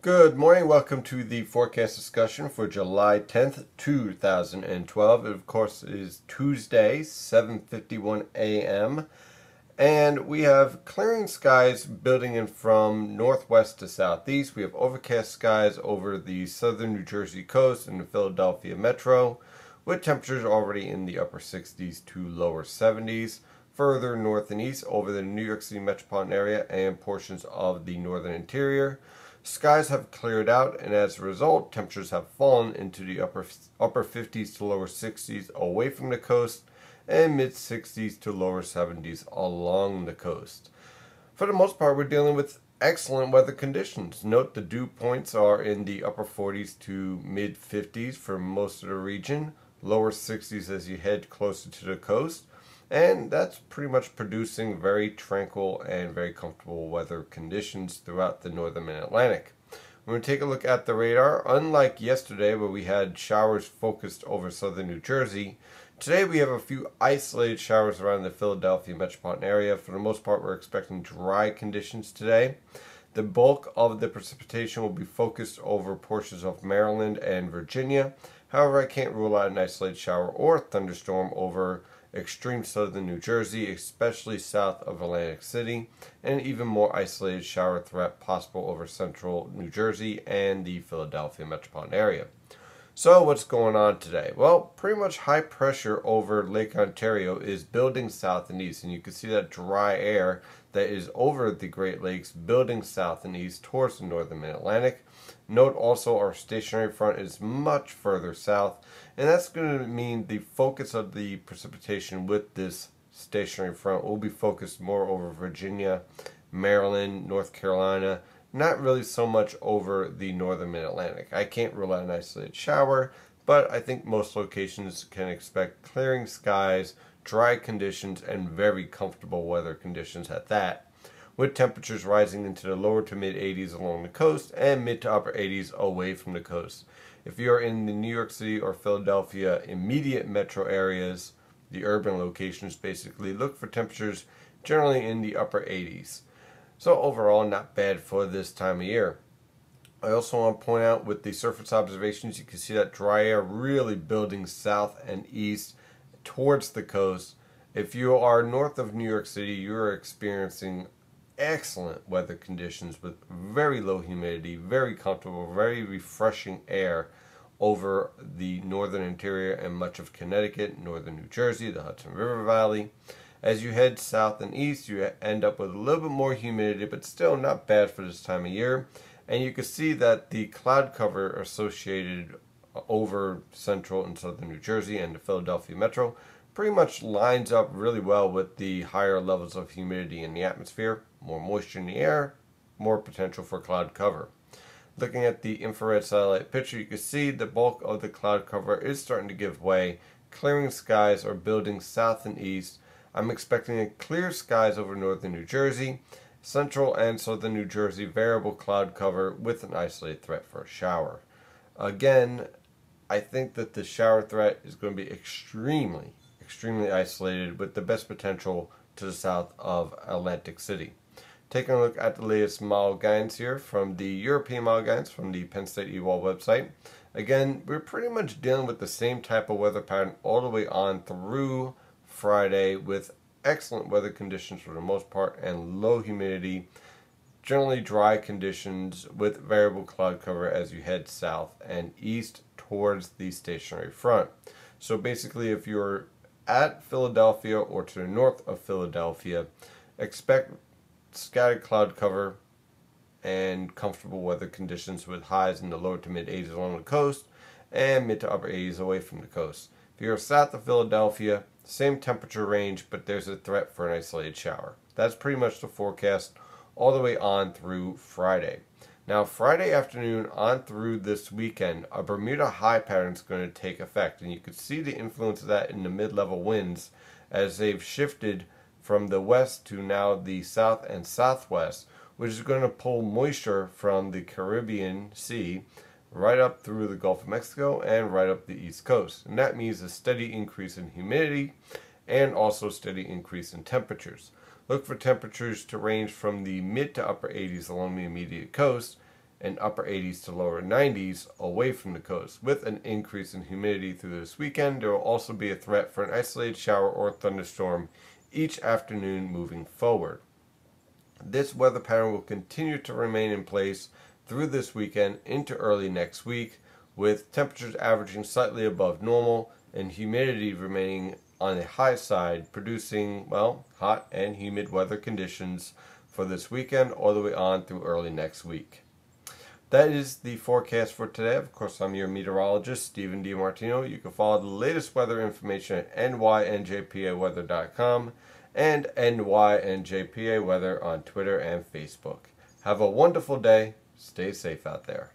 Good morning. Welcome to the forecast discussion for July 10th, 2012. It, of course, is Tuesday, 7:51 a.m. And we have clearing skies building in from northwest to southeast. We have overcast skies over the southern New Jersey coast and the Philadelphia metro, with temperatures already in the upper 60s to lower 70s. Further north and east over the New York City metropolitan area and portions of the northern interior, skies have cleared out, and as a result, temperatures have fallen into the upper 50s to lower 60s away from the coast and mid 60s to lower 70s along the coast. For the most part, we're dealing with excellent weather conditions. Note the dew points are in the upper 40s to mid 50s for most of the region, lower 60s as you head closer to the coast. And that's pretty much producing very tranquil and very comfortable weather conditions throughout the northern Mid-Atlantic. When we take a look at the radar, unlike yesterday where we had showers focused over southern New Jersey, today we have a few isolated showers around the Philadelphia metropolitan area. For the most part, we're expecting dry conditions today. The bulk of the precipitation will be focused over portions of Maryland and Virginia. However, I can't rule out an isolated shower or thunderstorm over extreme southern New Jersey, especially south of Atlantic City, and even more isolated shower threat possible over central New Jersey and the Philadelphia metropolitan area. So what's going on today? Well, pretty much high pressure over Lake Ontario is building south and east, and you can see that dry air that is over the Great Lakes building south and east towards the northern Mid-Atlantic. Note also our stationary front is much further south, and that's going to mean the focus of the precipitation with this stationary front will be focused more over Virginia, Maryland, North Carolina, not really so much over the northern Mid-Atlantic. I can't rule out an isolated shower, but I think most locations can expect clearing skies, dry conditions, and very comfortable weather conditions at that, with temperatures rising into the lower to mid 80s along the coast and mid to upper 80s away from the coast. If you're in the New York City or Philadelphia immediate metro areas, the urban locations basically, look for temperatures generally in the upper 80s. So overall, not bad for this time of year. I also want to point out with the surface observations, you can see that dry air really building south and east towards the coast. If you are north of New York City, you're experiencing excellent weather conditions with very low humidity, very comfortable, very refreshing air over the northern interior and much of Connecticut, northern New Jersey, the Hudson River Valley. As you head south and east, you end up with a little bit more humidity, but still not bad for this time of year. And you can see that the cloud cover associated over central and southern New Jersey and the Philadelphia metro pretty much lines up really well with the higher levels of humidity in the atmosphere. More moisture in the air, more potential for cloud cover. Looking at the infrared satellite picture, you can see the bulk of the cloud cover is starting to give way. Clearing skies are building south and east. I'm expecting clear skies over northern New Jersey, central and southern New Jersey, variable cloud cover with an isolated threat for a shower. Again, I think that the shower threat is going to be extremely isolated with the best potential to the south of Atlantic City. Taking a look at the latest model guidance here from the European model guidance from the Penn State EWOL website. Again, we're pretty much dealing with the same type of weather pattern all the way on through Friday with excellent weather conditions for the most part and low humidity, generally dry conditions with variable cloud cover as you head south and east towards the stationary front. So basically, if you're at Philadelphia or to the north of Philadelphia, expect scattered cloud cover and comfortable weather conditions with highs in the lower to mid 80s along the coast and mid to upper 80s away from the coast. If you're south of Philadelphia, same temperature range, but there's a threat for an isolated shower. That's pretty much the forecast all the way on through Friday. Now, Friday afternoon on through this weekend, a Bermuda high pattern is going to take effect, and you can see the influence of that in the mid-level winds as they've shifted from the west to now the south and southwest, which is going to pull moisture from the Caribbean Sea right up through the Gulf of Mexico and right up the East Coast. And that means a steady increase in humidity and also a steady increase in temperatures. Look for temperatures to range from the mid to upper 80s along the immediate coast and upper 80s to lower 90s away from the coast. With an increase in humidity through this weekend, there will also be a threat for an isolated shower or thunderstorm each afternoon moving forward. This weather pattern will continue to remain in place through this weekend into early next week, with temperatures averaging slightly above normal and humidity remaining on the high side, producing, well, hot and humid weather conditions for this weekend all the way on through early next week. That is the forecast for today. Of course, I'm your meteorologist, Stephen DiMartino. You can follow the latest weather information at nynjpaweather.com and nynjpaweather on Twitter and Facebook. Have a wonderful day. Stay safe out there.